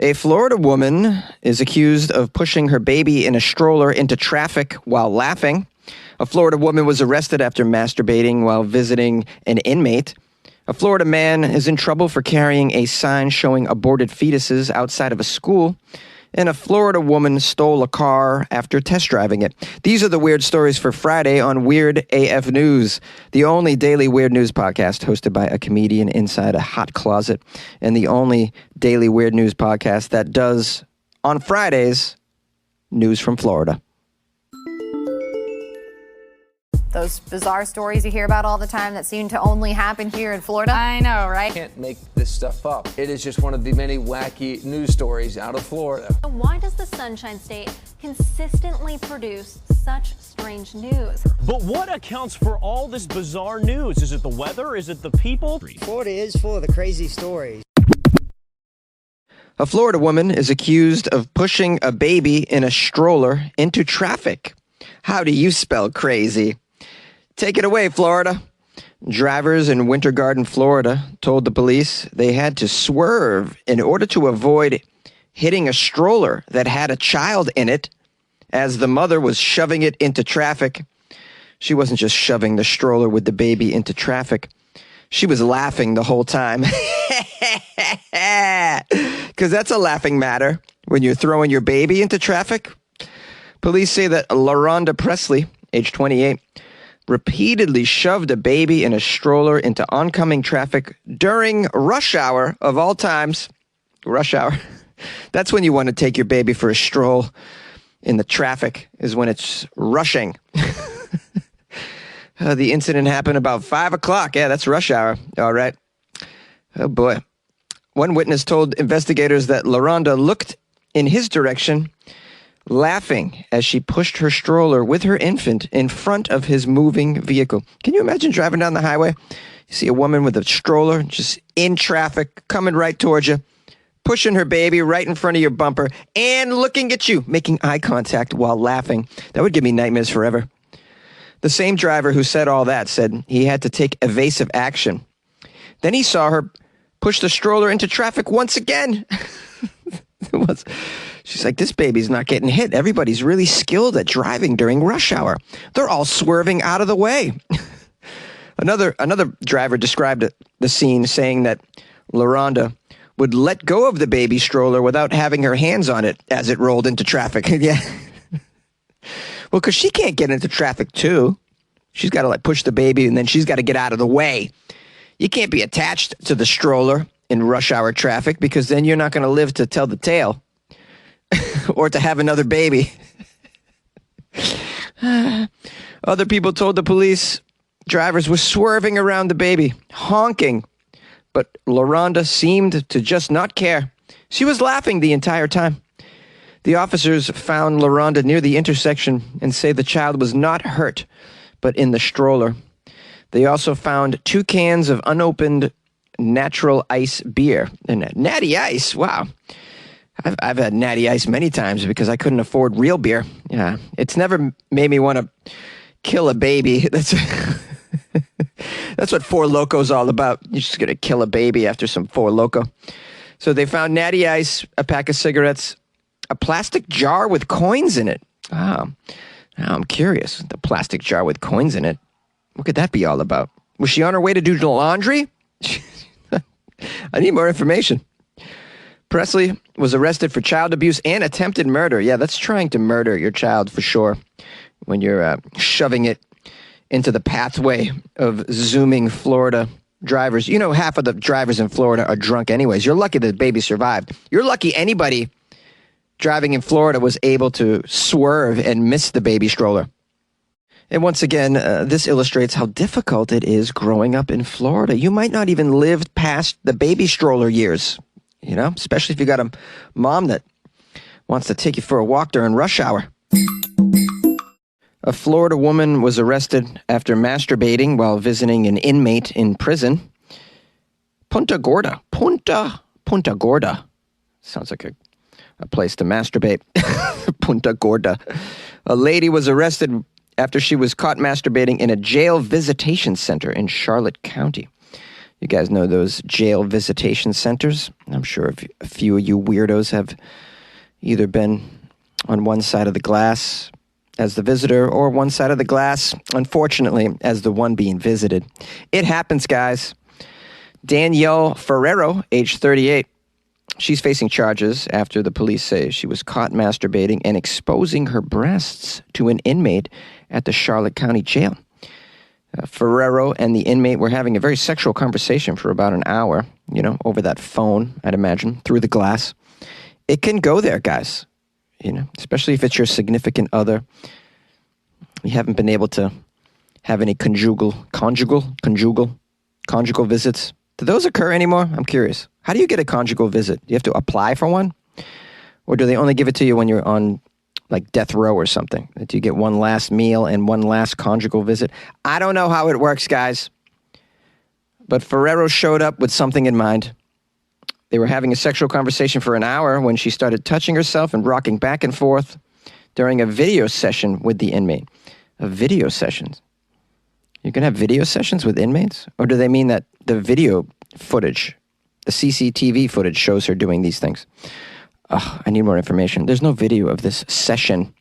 A Florida woman is accused of pushing her baby in a stroller into traffic while laughing. A Florida woman was arrested after masturbating while visiting an inmate. A Florida man is in trouble for carrying a sign showing aborted fetuses outside of a school. And a Florida woman stole a car after test driving it. These are the weird stories for Friday on Weird AF News, the only daily weird news podcast hosted by a comedian inside a hot closet, and the only daily weird news podcast that does, on Fridays, news from Florida. Those bizarre stories you hear about all the time that seem to only happen here in Florida. I know, right? Can't make this stuff up. It is just one of the many wacky news stories out of Florida. Why does the Sunshine State consistently produce such strange news? But what accounts for all this bizarre news? Is it the weather? Is it the people? Florida is full of the crazy stories. A Florida woman is accused of pushing a baby in a stroller into traffic. How do you spell crazy? Take it away, Florida. Drivers in Winter Garden, Florida, told the police they had to swerve in order to avoid hitting a stroller that had a child in it as the mother was shoving it into traffic. She wasn't just shoving the stroller with the baby into traffic. She was laughing the whole time. Because that's a laughing matter when you're throwing your baby into traffic. Police say that LaRonda Presley, age 28, repeatedly shoved a baby in a stroller into oncoming traffic during rush hour of all times. Rush hour. That's when you want to take your baby for a stroll in the traffic, is when it's rushing. The incident happened about 5 o'clock. Yeah, that's rush hour. All right. Oh, boy. One witness told investigators that LaRonda looked in his direction, laughing as she pushed her stroller with her infant in front of his moving vehicle. Can you imagine driving down the highway? You see a woman with a stroller just in traffic, coming right towards you, pushing her baby right in front of your bumper, and looking at you, making eye contact while laughing. That would give me nightmares forever. The same driver who said all that said he had to take evasive action. Then he saw her push the stroller into traffic once again. She's like, this baby's not getting hit. Everybody's really skilled at driving during rush hour. They're all swerving out of the way. Another driver described the scene, saying that LaRonda would let go of the baby stroller without having her hands on it as it rolled into traffic. Yeah. Well, because she can't get into traffic, too. She's got to push the baby, and then she's got to get out of the way. You can't be attached to the stroller in rush hour traffic, because then you're not going to live to tell the tale. Or to have another baby. Other people told the police drivers were swerving around the baby, honking. But LaRonda seemed to just not care. She was laughing the entire time. The officers found LaRonda near the intersection and say the child was not hurt, but in the stroller. They also found 2 cans of unopened natural ice beer. And Natty Ice, wow. I've had Natty Ice many times because I couldn't afford real beer. Yeah, it's never made me want to kill a baby. That's what Four Loco's all about. You're just going to kill a baby after some Four Loco. So they found Natty Ice, a pack of cigarettes, a plastic jar with coins in it. Oh, now I'm curious. The plastic jar with coins in it. What could that be all about? Was she on her way to do the laundry? I need more information. Presley was arrested for child abuse and attempted murder. Yeah, that's trying to murder your child for sure. When you're shoving it into the pathway of zooming Florida drivers. You know, half of the drivers in Florida are drunk anyways. You're lucky the baby survived. You're lucky anybody driving in Florida was able to swerve and miss the baby stroller. And once again, this illustrates how difficult it is growing up in Florida. You might not even live past the baby stroller years. You know, especially if you got a mom that wants to take you for a walk during rush hour. A Florida woman was arrested after masturbating while visiting an inmate in prison. Punta Gorda. Sounds like a place to masturbate. Punta Gorda. A lady was arrested after she was caught masturbating in a jail visitation center in Charlotte County. You guys know those jail visitation centers. I'm sure a few of you weirdos have either been on one side of the glass as the visitor or one side of the glass, unfortunately, as the one being visited. It happens, guys. Danielle Ferrero, age 38. She's facing charges after the police say she was caught masturbating and exposing her breasts to an inmate at the Charlotte County Jail. Ferrero and the inmate were having a very sexual conversation for about an hour, over that phone, I'd imagine, through the glass. It can go there, guys, especially if it's your significant other. You haven't been able to have any conjugal visits. Do those occur anymore? I'm curious. How do you get a conjugal visit? Do you have to apply for one? Or do they only give it to you when you're on like death row or something? Do you get one last meal and one last conjugal visit? I don't know how it works, guys. But Ferrero showed up with something in mind. They were having a sexual conversation for an hour when she started touching herself and rocking back and forth during a video session with the inmate. A video session? You can have video sessions with inmates? Or do they mean that the video footage, the CCTV footage shows her doing these things? I need more information. There's no video of this session.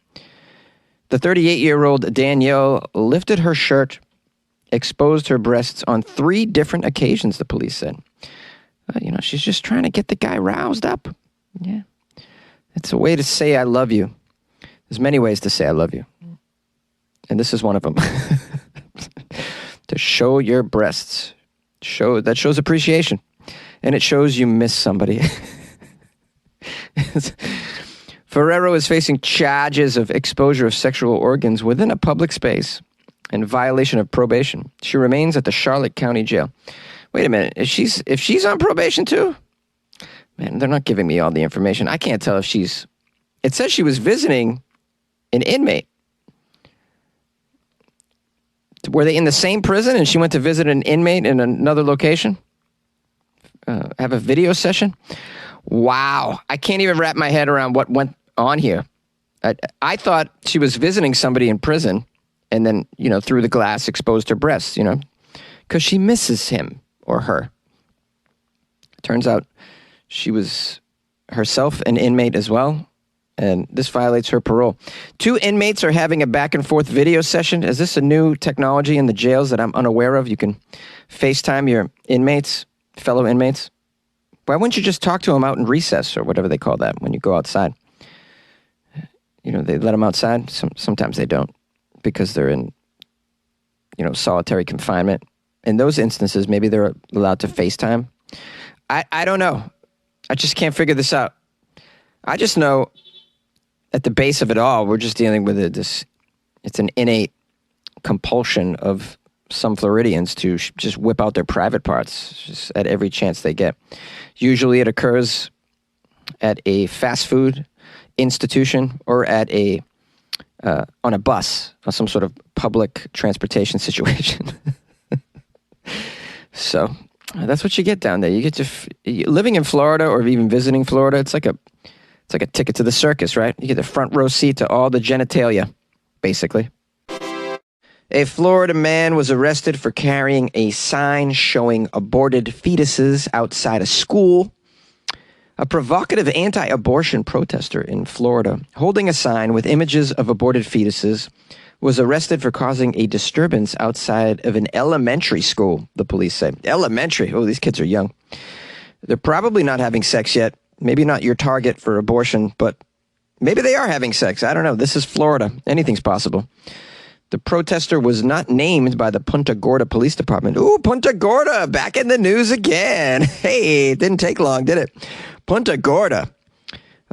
The 38-year-old Danielle lifted her shirt, exposed her breasts on 3 different occasions, the police said. She's just trying to get the guy roused up. Yeah. It's a way to say I love you. There's many ways to say I love you. And this is one of them. To show your breasts. That shows appreciation. And it shows you miss somebody. Ferrero is facing charges of exposure of sexual organs within a public space and violation of probation. She remains at the Charlotte County Jail. Wait a minute. If she's on probation too? Man, they're not giving me all the information. I can't tell if she's... It says she was visiting an inmate. Were they in the same prison and she went to visit an inmate in another location? Have a video session? Wow. I can't even wrap my head around what went on here. I thought she was visiting somebody in prison and then, through the glass exposed her breasts, because she misses him or her. Turns out she was herself an inmate as well, and this violates her parole. 2 inmates are having a back and forth video session. Is this a new technology in the jails that I'm unaware of? You can FaceTime your inmates, fellow inmates. Why wouldn't you just talk to them out in recess or whatever they call that when you go outside? They let them outside. Sometimes they don't because they're in, solitary confinement. In those instances, maybe they're allowed to FaceTime. I don't know. I just can't figure this out. I just know at the base of it all, we're just dealing with it's an innate compulsion of some Floridians to just whip out their private parts just at every chance they get. Usually it occurs at a fast food institution or at on a bus or some sort of public transportation situation. So that's what you get down there. You get to living in Florida or even visiting Florida. It's like a ticket to the circus, right? You get the front row seat to all the genitalia, basically. A Florida man was arrested for carrying a sign showing aborted fetuses outside a school. A provocative anti-abortion protester in Florida holding a sign with images of aborted fetuses was arrested for causing a disturbance outside of an elementary school, the police say. Elementary? Oh, these kids are young. They're probably not having sex yet. Maybe not your target for abortion, but maybe they are having sex. I don't know. This is Florida. Anything's possible. The protester was not named by the Punta Gorda Police Department. Ooh, Punta Gorda, back in the news again. Hey, it didn't take long, did it? Punta Gorda,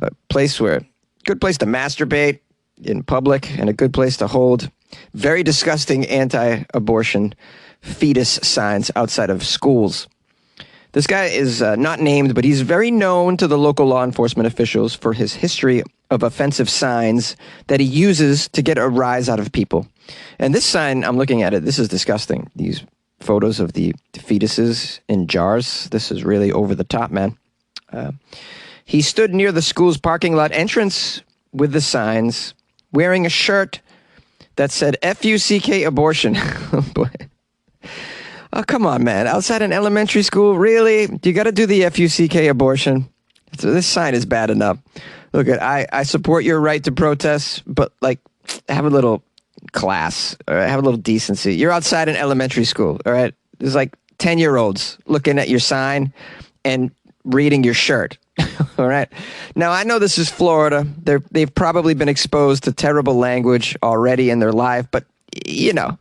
a good place to masturbate in public and a good place to hold very disgusting anti-abortion fetus signs outside of schools. This guy is not named, but he's very known to the local law enforcement officials for his history of offensive signs that he uses to get a rise out of people. And this sign, I'm looking at it, this is disgusting. These photos of the fetuses in jars, this is really over the top, man. He stood near the school's parking lot entrance with the signs, wearing a shirt that said F-U-C-K abortion. Oh, boy. Oh, come on, man. Outside an elementary school? Really? You got to do the FUCK abortion? So this sign is bad enough. Look, I support your right to protest, but, like, have a little class, all right? Have a little decency. You're outside an elementary school, all right? There's, like, 10-year-olds looking at your sign and reading your shirt, all right? Now, I know this is Florida. They've probably been exposed to terrible language already in their life, but, you know,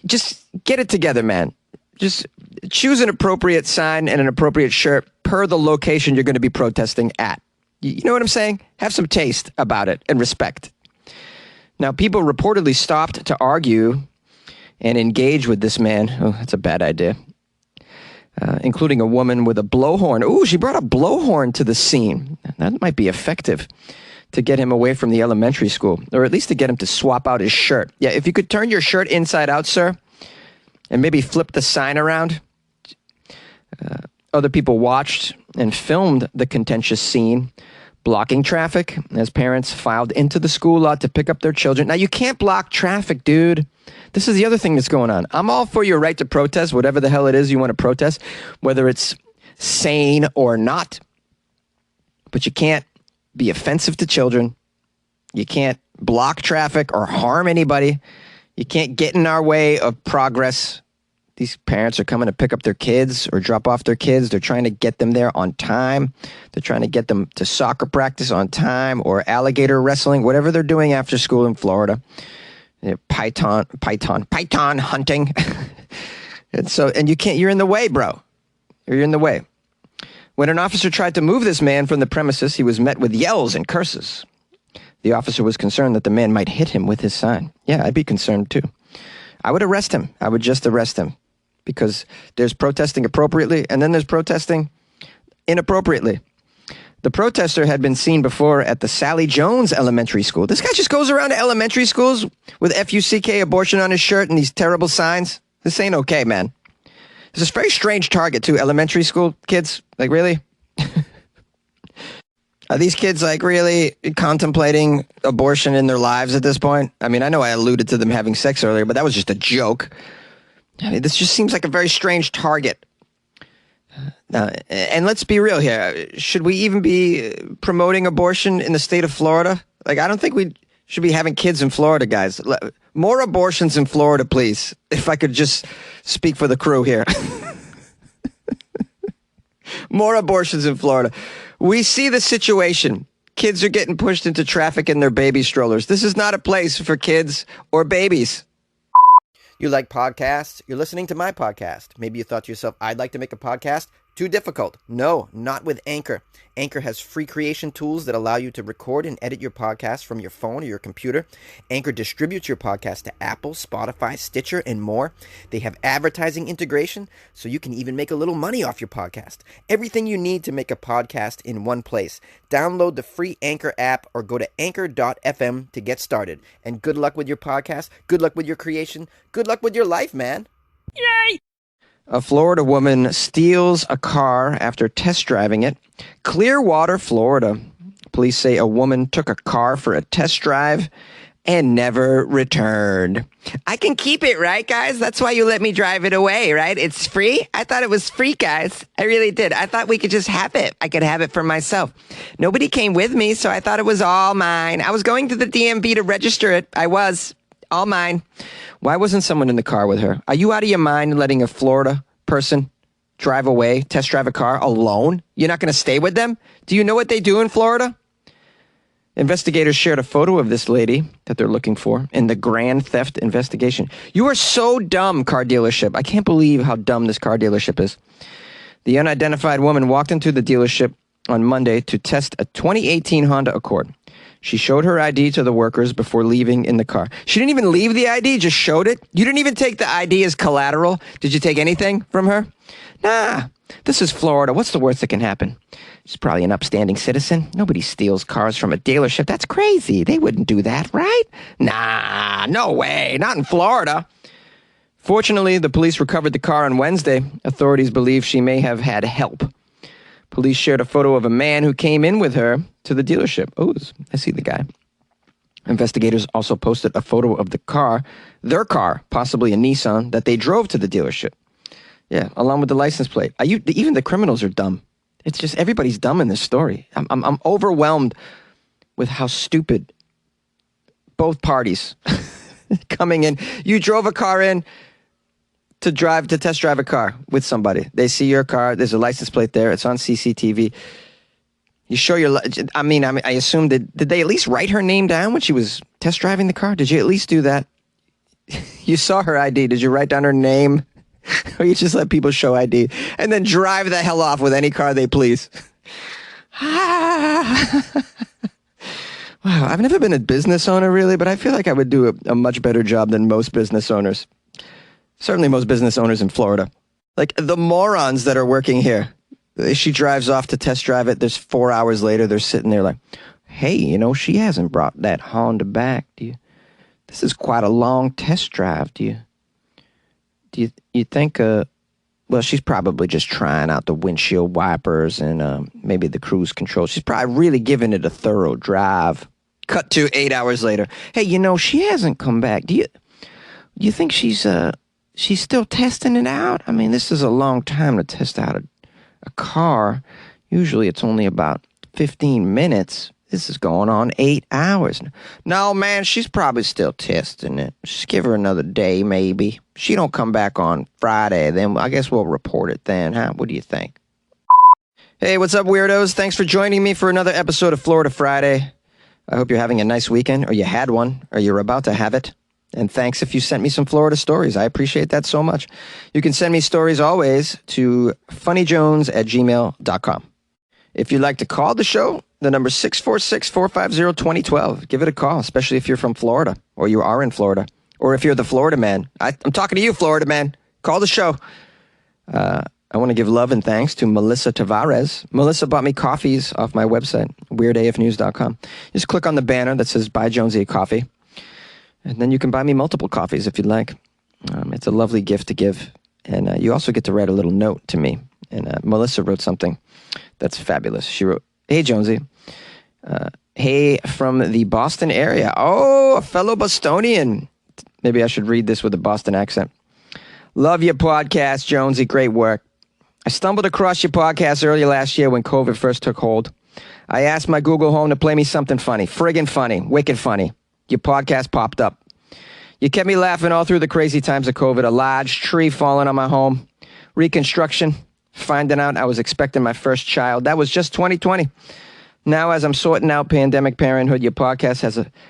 just get it together, man. Just choose an appropriate sign and an appropriate shirt per the location you're going to be protesting at. You know what I'm saying? Have some taste about it and respect. Now, people reportedly stopped to argue and engage with this man. Oh, that's a bad idea. Including a woman with a blowhorn. Ooh, she brought a blowhorn to the scene. That might be effective to get him away from the elementary school, or at least to get him to swap out his shirt. Yeah, if you could turn your shirt inside out, sir, and maybe flip the sign around. Other people watched and filmed the contentious scene, blocking traffic as parents filed into the school lot to pick up their children. Now, you can't block traffic, dude. This is the other thing that's going on. I'm all for your right to protest, whatever the hell it is you want to protest, whether it's sane or not. But you can't be offensive to children. You can't block traffic or harm anybody. You can't get in our way of progress. These parents are coming to pick up their kids or drop off their kids. They're trying to get them there on time. They're trying to get them to soccer practice on time or alligator wrestling, whatever they're doing after school in Florida. Python hunting. And you can't, you're in the way, bro. You're in the way. When an officer tried to move this man from the premises, he was met with yells and curses. The officer was concerned that the man might hit him with his sign. Yeah, I'd be concerned too. I would arrest him. I would just arrest him. Because there's protesting appropriately, and then there's protesting inappropriately. The protester had been seen before at the Sally Jones Elementary School. This guy just goes around to elementary schools with FUCK abortion on his shirt and these terrible signs. This ain't okay, man. This is a very strange target, too. Elementary school kids, like, really? Are these kids, like, really contemplating abortion in their lives at this point? I mean, I know I alluded to them having sex earlier, but that was just a joke. I mean, this just seems like a very strange target. And let's be real here. Should we even be promoting abortion in the state of Florida? Like, I don't think we should be having kids in Florida, guys. More abortions in Florida, please. If I could just speak for the crew here. More abortions in Florida. We see the situation. Kids are getting pushed into traffic in their baby strollers. This is not a place for kids or babies. You like podcasts? You're listening to my podcast. Maybe you thought to yourself, I'd like to make a podcast. Too difficult. No, not with Anchor. Anchor has free creation tools that allow you to record and edit your podcast from your phone or your computer. Anchor distributes your podcast to Apple, Spotify, Stitcher, and more. They have advertising integration, so you can even make a little money off your podcast. Everything you need to make a podcast in one place. Download the free Anchor app or go to anchor.fm to get started. And good luck with your podcast. Good luck with your creation. Good luck with your life, man. Yay! A Florida woman steals a car after test driving it. Clearwater, Florida. Police say a woman took a car for a test drive and never returned. I can keep it, right, guys? That's why you let me drive it away, right? It's free? I thought it was free, guys. I really did. I thought we could just have it. I could have it for myself. Nobody came with me, so I thought it was all mine. I was going to the DMV to register it. I was. All mine. Why wasn't someone in the car with her? Are you out of your mind letting a Florida person drive away, test drive a car alone? You're not going to stay with them? Do you know what they do in Florida? Investigators shared a photo of this lady that they're looking for in the grand theft investigation. You are so dumb, car dealership. I can't believe how dumb this car dealership is. The unidentified woman walked into the dealership on Monday to test a 2018 Honda Accord. She showed her ID to the workers before leaving in the car. She didn't even leave the ID, just showed it. You didn't even take the ID as collateral. Did you take anything from her? Nah, this is Florida. What's the worst that can happen? She's probably an upstanding citizen. Nobody steals cars from a dealership. That's crazy. They wouldn't do that, right? Nah, no way. Not in Florida. Fortunately, the police recovered the car on Wednesday. Authorities believe she may have had help. Police shared a photo of a man who came in with her to the dealership. Oh, I see the guy. Investigators also posted a photo of their car, possibly a Nissan, that they drove to the dealership. Yeah, along with the license plate. Even the criminals are dumb. It's just everybody's dumb in this story. I'm overwhelmed with how stupid both parties coming in. You drove a car in to test drive a car with somebody. They see your car. There's a license plate there. It's on CCTV. You show your. I assume did they at least write her name down when she was test driving the car? Did you at least do that? You saw her ID. Did you write down her name? Or you just let people show ID and then drive the hell off with any car they please? Wow, I've never been a business owner really, but I feel like I would do a much better job than most business owners. Certainly most business owners in Florida. Like the morons that are working here. She drives off to test drive it. There's 4 hours later, they're sitting there like, hey, she hasn't brought that Honda back. This is quite a long test drive. Do you think, well, she's probably just trying out the windshield wipers and maybe the cruise control. She's probably really giving it a thorough drive. Cut to 8 hours later. Hey, she hasn't come back. Do you think she's still testing it out? I mean, this is a long time to test out a car. Usually it's only about 15 minutes. This is going on 8 hours. No, man, she's probably still testing it. Just give her another day, maybe. She don't come back on Friday, then I guess we'll report it then, huh? What do you think? Hey, what's up, weirdos? Thanks for joining me for another episode of Florida Friday. I hope you're having a nice weekend, or you had one, or you're about to have it. And thanks if you sent me some Florida stories. I appreciate that so much. You can send me stories always to funnyjones@gmail.com. If you'd like to call the show, the number is 646-450-2012. Give it a call, especially if you're from Florida or you are in Florida. Or if you're the Floridaman. I'm talking to you, Floridaman. Call the show. I want to give love and thanks to Melissa Tavares. Melissa bought me coffees off my website, weirdafnews.com. Just click on the banner that says Buy Jonesy a Coffee. And then you can buy me multiple coffees if you'd like. It's a lovely gift to give. And you also get to write a little note to me. And Melissa wrote something that's fabulous. She wrote, hey, Jonesy. Hey, from the Boston area. Oh, a fellow Bostonian. Maybe I should read this with a Boston accent. Love your podcast, Jonesy. Great work. I stumbled across your podcast early last year when COVID first took hold. I asked my Google Home to play me something funny. Friggin' funny. Wicked funny. Your podcast popped up. You kept me laughing all through the crazy times of COVID. A large tree falling on my home. Reconstruction. Finding out I was expecting my first child. That was just 2020. Now, as I'm sorting out pandemic parenthood, your podcast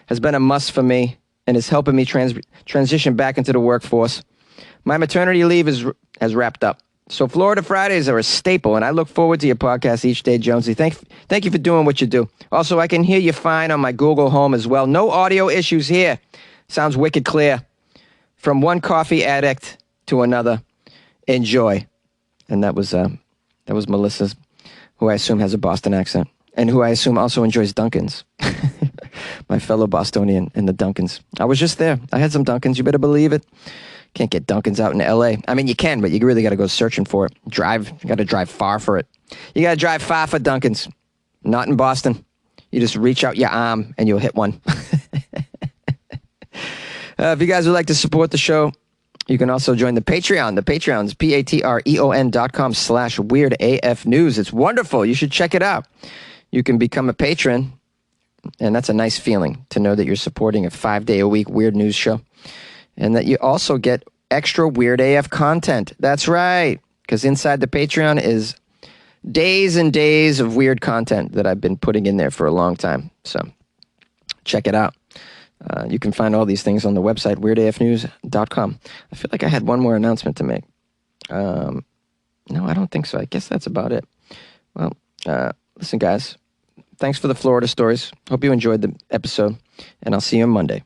has been a must for me and is helping me transition back into the workforce. My maternity leave has wrapped up. So Florida Fridays are a staple, and I look forward to your podcast each day, Jonesy. Thank you for doing what you do. Also, I can hear you fine on my Google Home as well. No audio issues here. Sounds wicked clear. From one coffee addict to another. Enjoy. And that was Melissa's, who I assume has a Boston accent, and who I assume also enjoys Dunkins. My fellow Bostonian and the Dunkins. I was just there. I had some Dunkins. You better believe it. Can't get Dunkins out in L.A. I mean, you can, but you really got to go searching for it. You got to drive far for it. You got to drive far for Dunkins. Not in Boston. You just reach out your arm and you'll hit one. If you guys would like to support the show, you can also join the Patreon. The Patreon's patreon.com/weirdafnews. It's wonderful. You should check it out. You can become a patron, and that's a nice feeling to know that you're supporting a 5-day-a-week weird news show. And that you also get extra Weird AF content. That's right. Because inside the Patreon is days and days of weird content that I've been putting in there for a long time. So check it out. You can find all these things on the website, weirdafnews.com. I feel like I had one more announcement to make. No, I don't think so. I guess that's about it. Well, listen, guys. Thanks for the Florida stories. Hope you enjoyed the episode. And I'll see you on Monday.